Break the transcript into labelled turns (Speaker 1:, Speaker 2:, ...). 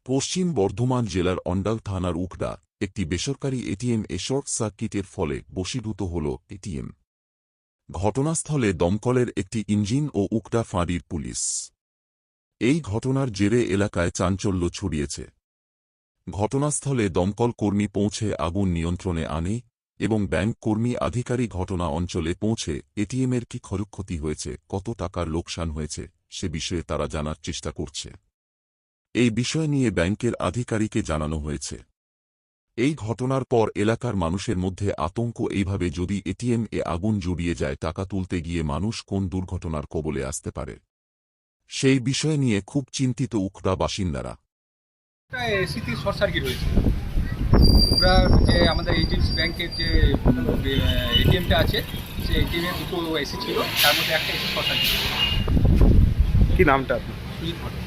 Speaker 1: পশ্চিম বর্ধমান জেলার অন্ডাল থানার উকড়া একটি বেসরকারি এটিএম শর্ট সার্কিটের ফলে বশীভূত হল এটিএম। ঘটনাস্থলে দমকলের একটি ইঞ্জিন ও উকড়া ফাঁড়ির পুলিশ। এই ঘটনার জেরে এলাকায় চাঞ্চল্য ছড়িয়েছে। ঘটনাস্থলে দমকল কর্মী পৌঁছে আগুন নিয়ন্ত্রণে আনে এবং ব্যাংক কর্মী আধিকারিক ঘটনা অঞ্চলে পৌঁছে এটিএমের কি ক্ষয়ক্ষতি হয়েছে, কত টাকার লোকসান হয়েছে সে বিষয়ে তারা জানার চেষ্টা করছে। এই বিষয় নিয়ে ব্যাংকের আধিকারিককে জানানো হয়েছে। এই ঘটনার পর এলাকার মানুষের মধ্যে আতঙ্ক, এইভাবে যদি এটিএম এ আগুন জড়িয়ে যায় টাকা তুলতে গিয়ে মানুষ কোন দুর্ঘটনার কবলে আসতে পারে, সেই বিষয় নিয়ে খুব চিন্তিত উকড়া বাসিন্দারা।
Speaker 2: এসিতে শর্ট সার্কিট হয়েছে। আমরা যে আমাদের এইচডিএফসি ব্যাংকের যে এটিএমটা আছে সেই এটিএমের দুটো এসি ছিল, তার মধ্যে একটা এসি শর্ট সার্কিট।
Speaker 3: কি নামটা আপনার?
Speaker 2: সুজিত ভট্ট।